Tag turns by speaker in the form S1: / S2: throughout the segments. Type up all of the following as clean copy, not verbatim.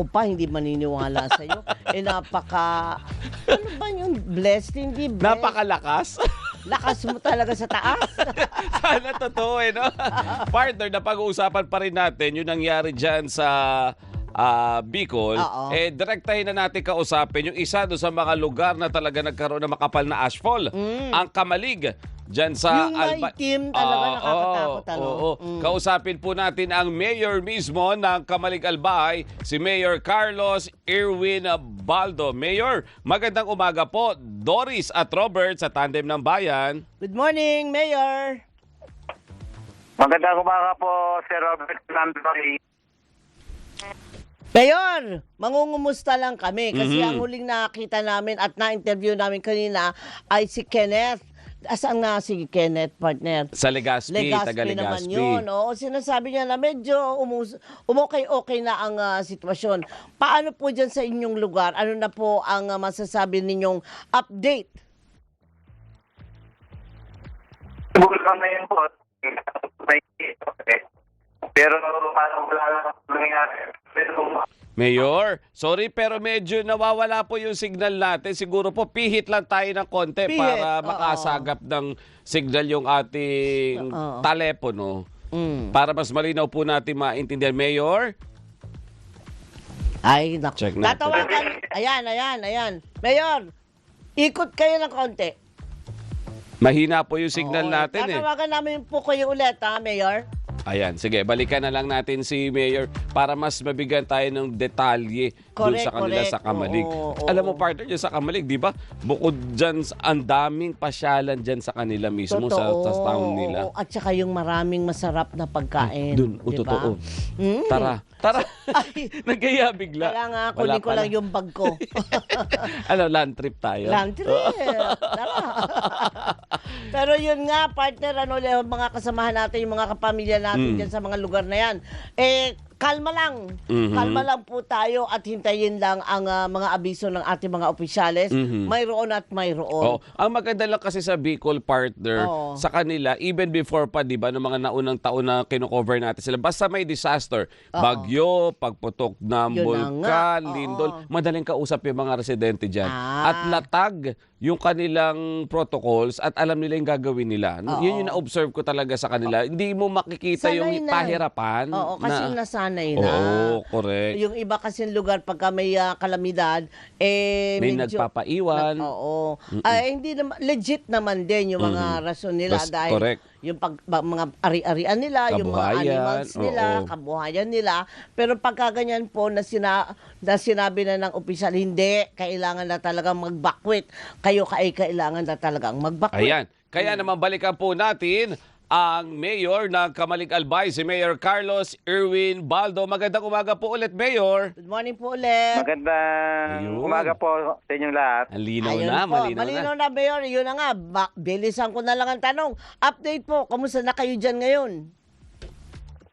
S1: ko pa hindi maniniwala sa'yo. Ano ba yung blessed? Hindi blessed.
S2: Napakalakas.
S1: Lakas mo talaga sa taas.
S2: Sana totoo no? Partner, na pag-uusapan pa rin natin yung nangyari dyan sa Bicol.
S1: Oo.
S2: Direktahin na natin kausapin yung isa doon sa mga lugar na talaga nagkaroon ng makapal na ashfall. Ang Kamalig. Dyan sa
S1: Yung may team talaga nakakatakot.
S2: Oo. Kausapin po natin ang mayor mismo ng Kamalig Albay, si Mayor Carlos Irwin Baldo. Mayor, magandang umaga po. Doris at Robert sa Tandem ng Bayan.
S1: Good morning, Mayor.
S3: Magandang umaga po, Sir Robert Landry.
S1: Mayor, mangungumusta lang kami kasi ang huling nakita namin at na-interview namin kanina ay si Kenneth. Asan nga si Kenneth, partner?
S2: Sa Legazpi, taga
S1: naman
S2: Legazpi.
S1: yun. Oo, sinasabi niya na medyo umokay-okay na ang sitwasyon. Paano po dyan sa inyong lugar? Ano na po ang masasabi ninyong update?
S3: Bulkan na yun po. Pero parang wala lang nangyari.
S2: Mayor, sorry pero medyo nawawala po yung signal natin. Siguro po pihit lang tayo ng konti para makasagap ng signal yung ating telepono. Para mas malinaw po natin maintindihan. Mayor?
S1: Ay, naku.
S2: Check natin.
S1: Tatawagan. Ayan. Mayor, ikot kayo ng konti.
S2: Mahina po yung signal
S1: Oo,
S2: natin
S1: tatawagan namin po kayo ulit, Mayor.
S2: Ayan, sige, balikan na lang natin si Mayor para mas mabigyan tayo ng detalye doon sa kanila sa Kamalig.
S1: Oo.
S2: Alam mo, partner, dyan sa Kamalig, di ba? Bukod dyan, ang daming pasyalan dyan sa kanila mismo, sa town nila.
S1: Oo. At saka yung maraming masarap na pagkain.
S2: Doon,
S1: di ba?
S2: totoo. Tara. Nagkaya bigla.
S1: Kaya nga, kunin ko lang yung bag ko.
S2: Land trip tayo.
S1: Land trip. Tara. Pero yun nga, partner, mga kasamahan natin, yung mga kapamilya natin dyan sa mga lugar na yan. Kalma lang. Kalma lang po tayo at hintayin lang ang mga abiso ng ating mga opisyales. Mayroon at mayroon.
S2: Ang maganda lang kasi sa Bicol, partner, sa kanila, even before pa, di ba, ng mga naunang taon na kino-cover natin sila, basta may disaster, bagyo, pagputok ng bulkan, lindol, madaling kausap yung mga residente dyan. At latag yung kanilang protocols at alam nila yung gagawin nila. Yun yung na-observe ko talaga sa kanila. Hindi mo makikita yung pahirapan.
S1: Oo, kasi nasanay na.
S2: Oo, correct.
S1: Yung iba kasi lugar pagka may kalamidad,
S2: may
S1: medyo
S2: nagpapaiwan.
S1: Hindi naman, legit naman din yung mga rason nila dahil
S2: correct.
S1: yung mga ari-arian nila, yung mga animals nila, kabuhayan nila. Pero pagka ganyan po na sinabi na ng opisyal, hindi, kailangan na talagang magbakwit. Kayo kailangan na talagang magbakwit.
S2: Ayan. Kaya naman balikan po natin ang Mayor ng Kamalig Albay, si Mayor Carlos Irwin Baldo. Magandang umaga po ulit, Mayor.
S1: Good morning po ulit.
S3: Magandang umaga po sa inyong lahat.
S2: Ang linaw
S1: Ayun
S2: na,
S1: po,
S2: malinaw na.
S1: na, Mayor. Yun na nga, bilisan ko na lang ang tanong. Update po, kamusta na kayo dyan ngayon?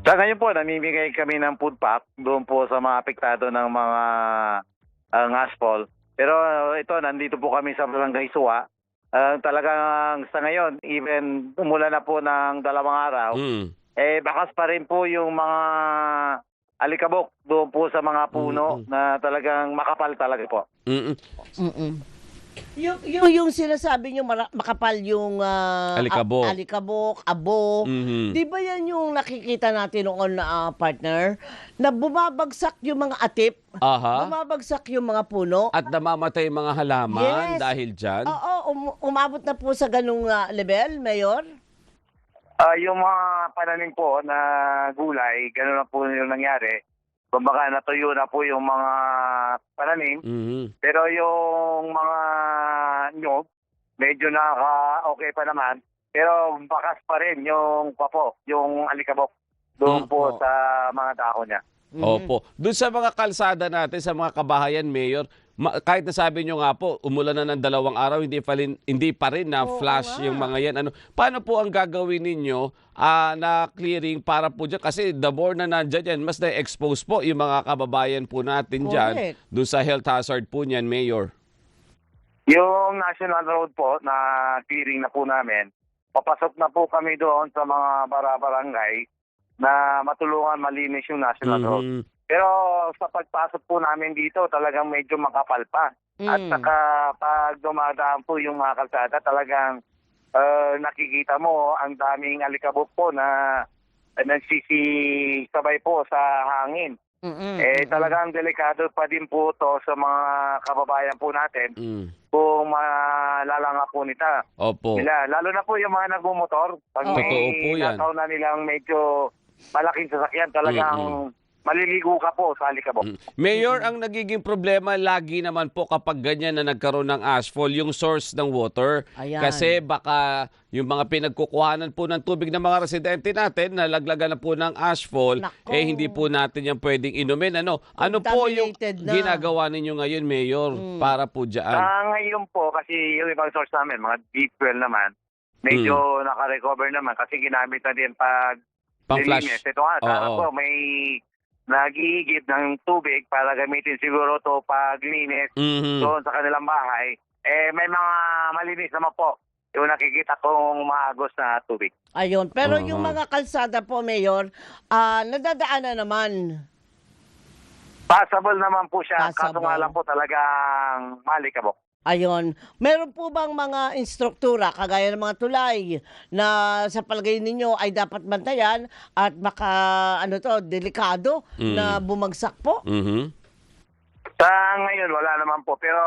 S3: Sa ngayon po, namimigay kami ng food pack doon po sa mga apektado ng mga asphalt. Pero ito, nandito po kami sa Barangay Suwa. Talagang sa ngayon, even umulan na po ng 2 araw, bakas pa rin po yung mga alikabok doon po sa mga puno na talagang makapal talaga po.
S1: Yung sinasabi nyo makapal yung
S2: Alikabok.
S1: abo. Di ba yan yung nakikita natin noon na partner? Na bumabagsak yung mga atip, bumabagsak yung mga puno.
S2: At namamatay yung mga halaman
S1: Yes.
S2: dahil dyan.
S1: Oo, umabot na po sa ganung level, Mayor?
S3: Yung mga pananim po na gulay, gano'n na po yung nangyari. Kumbaga natuyo na po yung mga pananim. Pero yung mga nyog, medyo naka-okay pa naman. Pero bakas pa rin yung yung alikabok doon po sa mga dahon niya.
S2: Opo. Doon sa mga kalsada natin, sa mga kabahayan, Mayor, kahit nasabi nyo nga po, umulan na ng 2 araw, hindi pa rin na flash yung mga yan. Paano po ang gagawin ninyo na clearing para po dyan? Kasi the more na nandyan yan, mas na-expose po yung mga kababayan po natin dyan doon sa health hazard po niyan, Mayor.
S3: Yung National Road po na clearing na po namin, papasok na po kami doon sa mga barangay na matulungan malinis yung National Road. Pero sa pagpasok po namin dito, talagang medyo makapal pa. At saka pag dumadaan po yung mga kalsada, talagang nakikita mo ang daming alikabok po na nagsisisabay po sa hangin. Talagang delikado pa din po to sa mga kababayan po natin kung malalanga po
S2: Opo.
S3: nila. Lalo na po yung mga nagmumotor. Pag
S2: Totoo po
S3: may
S2: yan.
S3: nataw na nilang medyo malaking sasakyan, talagang maliligo ka po sa alikabok.
S2: Mayor, ang nagiging problema lagi naman po kapag ganyan na nagkaroon ng ashfall, yung source ng water.
S1: Ayan.
S2: Kasi baka yung mga pinagkukuhanan po ng tubig ng mga residente natin, nalaglagan na po ng ashfall,
S1: Nako.
S2: hindi po natin yan pwedeng inumin. Ano po yung
S1: Contaminated na.
S2: ginagawa ninyo ngayon, Mayor, para po dyan?
S3: Ngayon po, kasi yung ibang source namin, mga deep well naman, medyo naka-recover naman kasi ginamit na din pag
S2: Pang-flush.
S3: nilinis. Ito nga, sana
S2: Oo.
S3: po may nag-iigib ng tubig para gamitin siguro to pag linis doon sa kanilang bahay. May mga malinis naman po yung nakikita kong maagos na tubig.
S1: Ayun. Pero yung mga kalsada po, Mayor, nadadaanan naman.
S3: Passable naman po siya, kaso
S1: Passable.
S3: nga lang po talagang malikabok.
S1: Ayun. Meron po bang mga instruktura, kagaya ng mga tulay, na sa palagay ninyo ay dapat bantayan at baka, delikado na bumagsak po?
S3: Sa ngayon, wala naman po. Pero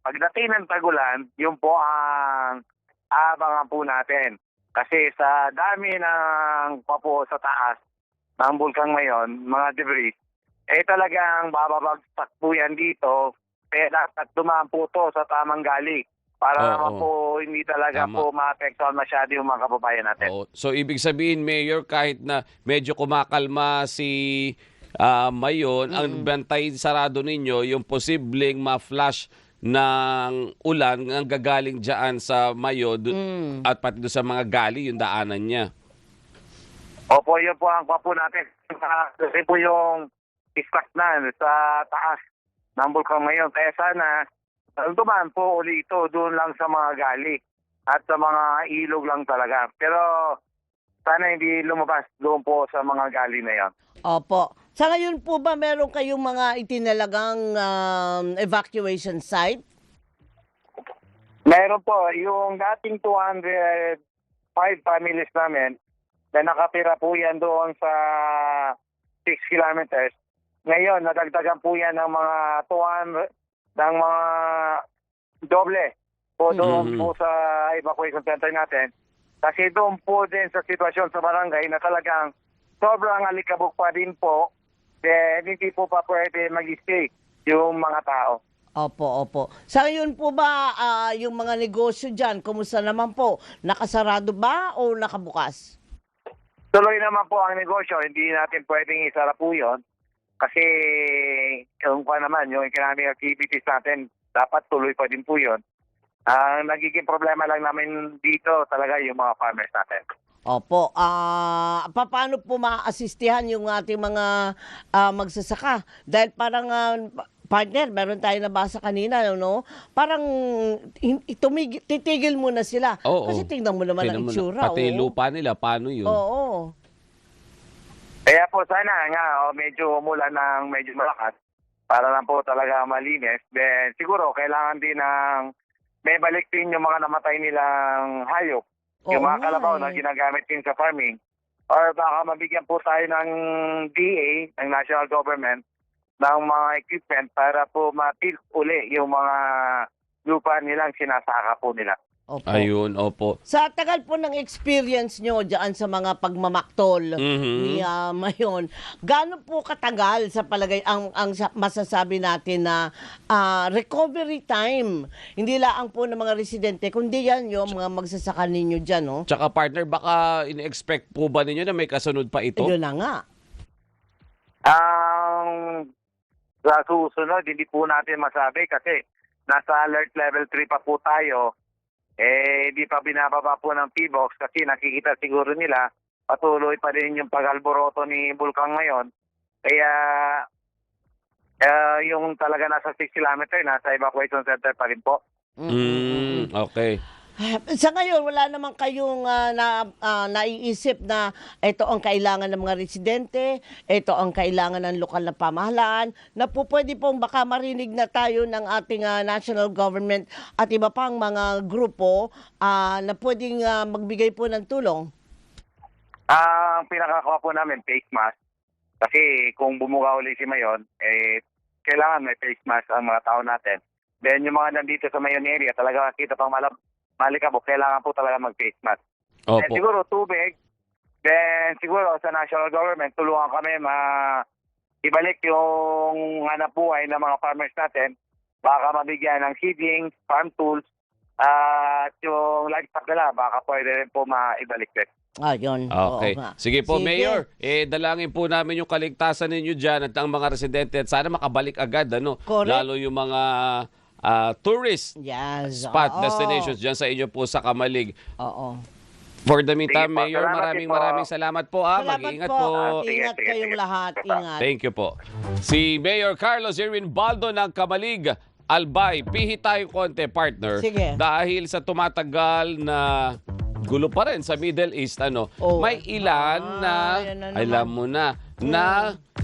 S3: pagdating ng tagulan, yun po ang abangan po natin. Kasi sa dami ng papo sa taas ng bulkan ngayon, mga debris, talagang bababagsak po yan dito. Dapat dumaan po to sa tamang gali para naman po hindi talaga po maapektuhan masyado yung mga kababayan natin.
S2: So, ibig sabihin, Mayor, kahit na medyo kumakalma si Mayon, ang bantay sarado ninyo, yung posibleng ma-flash ng ulan ang gagaling dyan sa Mayo at pati doon sa mga gali, yung daanan niya.
S3: Opo, yun po ang papo natin. Kasi po yung iskak na sa taas ng bulkan ngayon. Kaya sana dumaan po uli ito doon lang sa mga gali at sa mga ilog lang talaga. Pero sana hindi lumabas doon po sa mga gali na yan.
S1: Opo. Sa ngayon po ba meron kayong mga itinalagang evacuation site?
S3: Meron po, yung dating 205 families namin na nakatira po yan doon sa 6 kilometers. Ngayon, nadagdagan po yan ng mga 200, ng mga doble po doon po sa evacuation center natin. Kasi doon po din sa sitwasyon sa barangay na talagang sobrang alikabok pa din po, hindi po pa pwede mag-stay yung mga tao.
S1: Opo, opo. Sa ngayon po ba, yung mga negosyo dyan, kumusta naman po? Nakasarado ba o nakabukas?
S3: Tuloy naman po ang negosyo, hindi natin pwedeng isara po yun. Kasi yung economic activities natin, dapat tuloy pa din po yun. Ang nagiging problema lang namin dito talaga yung mga farmers natin.
S1: Opo. Paano po maaasistihan yung ating mga magsasaka? Dahil parang, partner, meron tayo nabasa kanina, no? Parang titigil muna sila. Kasi tingnan mo naman ang itsura.
S2: Pati lupa nila, paano yun?
S1: Oo.
S3: Kaya po sana nga medyo umulan ng medyo malakas para lang po talaga malinis. Then siguro kailangan din ng may balik din yung mga namatay nilang hayop. Yung mga kalabaw na ginagamit din sa farming. Or baka mabigyan po tayo ng DA, ng national government, ng mga equipment para po ma-tilt uli yung mga lupa nilang sinasaka po nila.
S1: Opo.
S2: Ayun, opo.
S1: Sa tagal po ng experience nyo dyan sa mga pagmamaktol ni Mayon, gaano po katagal sa palagay ang masasabi natin na recovery time? Hindi lang po ng mga residente, kundi yan yung mga magsasaka ninyo dyan, no?
S2: Tsaka partner, baka in-expect po ba ninyo na may kasunod pa ito?
S1: Yun na nga.
S3: Sa susunod, hindi po natin masabi kasi nasa alert level 3 pa po tayo. Di pa binababa po ng PBOX kasi nakikita siguro nila patuloy pa rin yung pag-alboroto ni Bulkan ngayon. Kaya yung talaga nasa 6 kilometer, nasa evacuation center pa rin po.
S2: Okay.
S1: Sa ngayon, wala naman kayong naiisip na ito ang kailangan ng mga residente, ito ang kailangan ng lokal na pamahalaan, na po pwede pong baka marinig na tayo ng ating national government at iba pang mga grupo na pwedeng magbigay po ng tulong?
S3: Ang pinakakuha po namin, face mask. Kasi kung bumuka uli si Mayon, kailangan may face mask ang mga tao natin. Then yung mga nandito sa Mayon area, talaga kita pang malikabok, kailangan po talaga mag-face mask.
S2: Opo.
S3: Then siguro tubig, then siguro sa national government, tulungan kami ibalik yung hanap buhay ng mga farmers natin, baka mabigyan ng seedlings, farm tools, at yung livestock nila, baka pwede rin po maibalik din.
S1: Yun.
S2: Okay.
S1: Oo nga.
S2: Sige po,
S1: Sige.
S2: Mayor. Dalangin po namin yung kaligtasan ninyo dyan at ang mga residente at sana makabalik agad,
S1: Correct.
S2: lalo yung mga tourist
S1: Yes.
S2: spot
S1: Oo.
S2: destinations dyan sa inyo po sa Kamalig.
S1: Oo.
S2: For the meantime,
S3: Sige po,
S2: Mayor,
S3: salamat din po.
S2: maraming salamat po.
S1: Salamat
S2: Mag-iingat
S1: po.
S2: po.
S1: Ingat
S3: Sige,
S1: kayong
S3: sige.
S1: lahat. Ingat.
S2: Thank you po. Si Mayor Carlos Irwin Baldo ng Kamalig, Albay. Pihi tayo konti, partner.
S1: Sige.
S2: Dahil sa tumatagal na gulo pa rin sa Middle East,
S1: Oh.
S2: may ilan na,
S1: yan na naman.
S2: alam mo na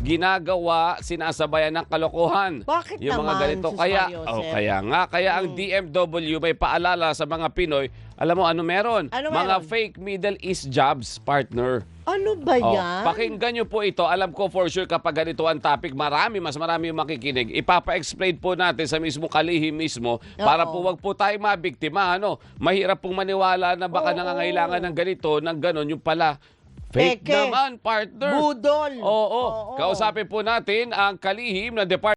S2: ginagawa, sinasabayan ng kalokohan.
S1: Bakit
S2: yung mga
S1: naman,
S2: ganito.
S1: Sus
S2: Kaya,
S1: Mariosep?
S2: kaya ang DMW may paalala sa mga Pinoy, alam mo ano meron?
S1: Ano
S2: Mga
S1: meron?
S2: fake Middle East jobs, partner.
S1: Ano ba yan?
S2: Pakinggan nyo po ito. Alam ko for sure kapag ganito ang topic, mas marami yung makikinig. Ipapa-explain po natin sa mismo kalihim mismo para po wag po tayo mabiktima. Mahirap pong maniwala na baka nangangailangan ng ganito, ng ganon. Yung pala, fake
S1: Peke.
S2: naman, partner.
S1: Budol.
S2: Oo. Kausapin po natin ang kalihim ng Department